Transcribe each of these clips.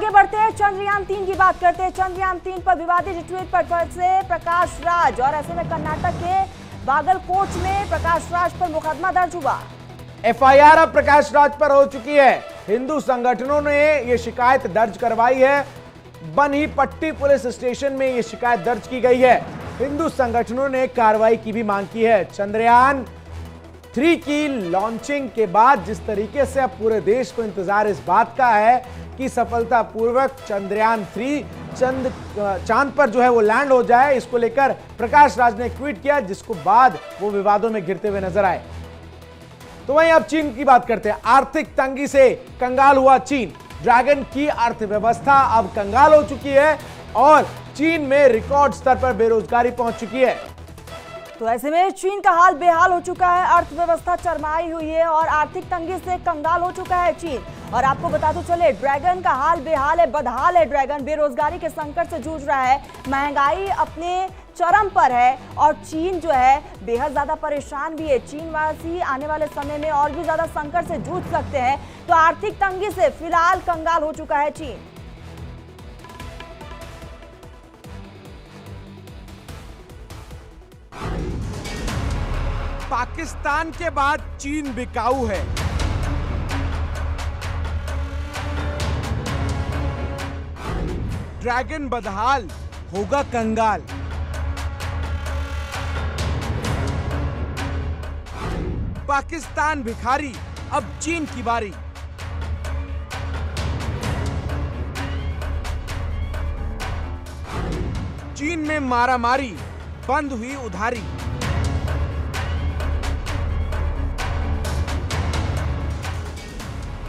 आगे बढ़ते हैं, चंद्रयान-3 की बात करते हैं। चंद्रयान-3 पर विवादित ट्वीट पर फंसे प्रकाश राज और ऐसे में कर्नाटक के बागलकोट में प्रकाश राज पर मुकदमा दर्ज हुआ। एफआईआर अब प्रकाश राज पर हो चुकी है। हिंदू संगठनों ने यह शिकायत दर्ज करवाई है। बनहीपट्टी पुलिस स्टेशन में यह शिकायत दर्ज की गई है। हिंदू संगठनों ने कार्रवाई की भी मांग की है। चंद्रयान-3 की लॉन्चिंग के बाद जिस तरीके से अब पूरे देश को इंतजार इस बात का है कि सफलतापूर्वक चंद्रयान-3 चांद पर जो है वो लैंड हो जाए, इसको लेकर प्रकाश राज ने एक ट्वीट किया, जिसको बाद वो विवादों में घिरते हुए नजर आए। तो वहीं अब चीन की बात करते हैं। आर्थिक तंगी से कंगाल हुआ चीन। ड्रैगन की अर्थव्यवस्था अब कंगाल हो चुकी है और चीन में रिकॉर्ड स्तर पर बेरोजगारी पहुंच चुकी है। तो ऐसे में चीन का हाल बेहाल हो चुका है, अर्थव्यवस्था चरमराई हुई है और आर्थिक तंगी से कंगाल हो चुका है चीन। और आपको बताते चले, ड्रैगन का हाल बेहाल है, बदहाल है। ड्रैगन बेरोजगारी के संकट से जूझ रहा है, महंगाई अपने चरम पर है और चीन जो है बेहद ज्यादा परेशान भी है। चीन वासी आने वाले समय में और भी ज्यादा संकट से जूझ सकते हैं। तो आर्थिक तंगी से फिलहाल कंगाल हो चुका है चीन। पाकिस्तान के बाद चीन बिकाऊ है। ड्रैगन बदहाल, होगा कंगाल। पाकिस्तान भिखारी, अब चीन की बारी। चीन में मारामारी, बंद हुई उधारी।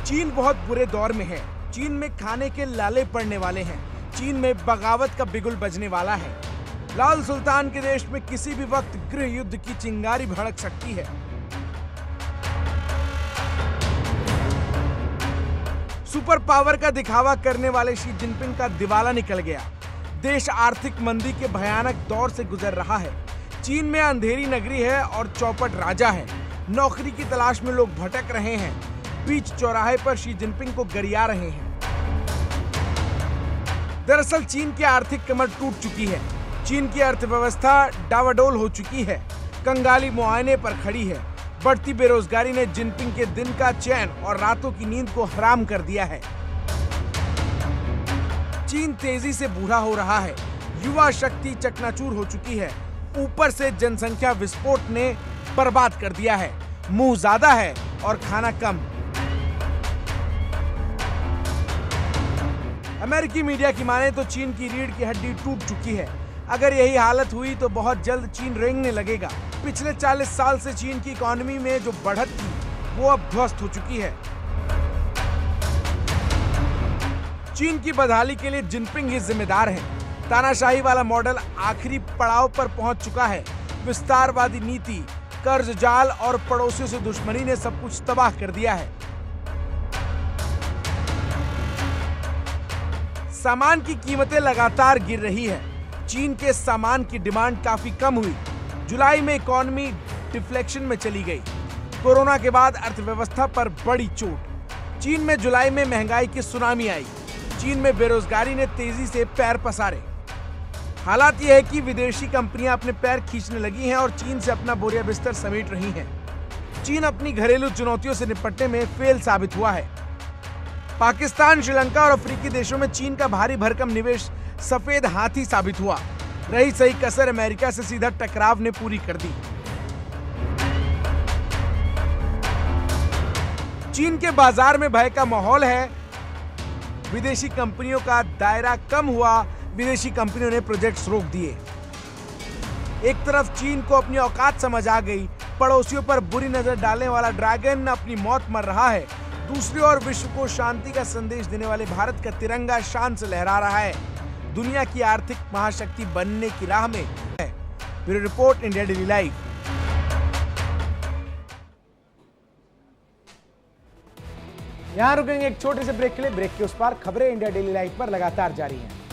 चीन बहुत बुरे दौर में है। चीन में खाने के लाले पड़ने वाले हैं। चीन में बगावत का बिगुल बजने वाला है। लाल सुल्तान के देश में किसी भी वक्त गृह युद्ध की चिंगारी भड़क सकती है। सुपर पावर का दिखावा करने वाले शी जिनपिंग का दिवाला निकल गया। देश आर्थिक मंदी के भयानक दौर से गुजर रहा है। चीन में अंधेरी नगरी है और चौपट राजा है। नौकरी की तलाश में लोग भटक रहे हैं। बीच चौराहे पर शी जिनपिंग को गरिया रहे हैं। दरअसल चीन की आर्थिक कमर टूट चुकी है। चीन की अर्थव्यवस्था डावाडोल हो चुकी है। कंगाली मुआयने पर खड़ी है। बढ़ती बेरोजगारी ने जिनपिंग के दिन का चैन और रातों की नींद को हराम कर दिया है। चीन तेजी से बूढ़ा हो रहा है। युवा शक्ति चकनाचूर हो चुकी है। ऊपर से जनसंख्या विस्फोट ने बर्बाद कर दिया है। मुंह ज्यादा है और खाना कम। अमेरिकी मीडिया की माने तो चीन की रीढ़ की हड्डी टूट चुकी है। अगर यही हालत हुई तो बहुत जल्द चीन रेंगने लगेगा। पिछले 40 साल से चीन की इकोनॉमी में जो बढ़त थी वो अब ध्वस्त हो चुकी है। चीन की बदहाली के लिए जिनपिंग ही जिम्मेदार हैं। तानाशाही वाला मॉडल आखिरी पड़ाव पर पहुंच चुका है। विस्तारवादी नीति, कर्ज जाल और पड़ोसियों से दुश्मनी ने सब कुछ तबाह कर दिया है। सामान की कीमतें लगातार गिर रही है। चीन के सामान की डिमांड काफी कम हुई। जुलाई में इकोनॉमी डिफ्लेक्शन में चली गई। कोरोना के बाद अर्थव्यवस्था पर बड़ी चोट। चीन में जुलाई में महंगाई की सुनामी आई। चीन में बेरोजगारी ने तेजी से पैर पसारे। हालात यह है कि विदेशी कंपनियां अपने पैर खींचने लगी हैं और चीन से अपना बोरिया बिस्तर समेट रही हैं। चीन अपनी घरेलू चुनौतियों से निपटने में फेल साबित हुआ है। पाकिस्तान, श्रीलंका और अफ्रीकी देशों में चीन का भारी भरकम निवेश सफेद हाथी साबित हुआ। रही सही कसर अमेरिका से सीधा टकराव ने पूरी कर दी। चीन के बाजार में भय का माहौल है। विदेशी कंपनियों का दायरा कम हुआ। विदेशी कंपनियों ने प्रोजेक्ट्स रोक दिए। एक तरफ चीन को अपनी औकात समझ आ गई। पड़ोसियों पर बुरी नजर डालने वाला ड्रैगन अपनी मौत मर रहा है। दूसरी ओर विश्व को शांति का संदेश देने वाले भारत का तिरंगा शान से लहरा रहा है। दुनिया की आर्थिक महाशक्ति बनने की राह में है। Bureau report, India daily live. यहां रुकेंगे एक छोटे से ब्रेक के लिए। ब्रेक के उस पार खबरें इंडिया डेली लाइव पर लगातार जारी हैं।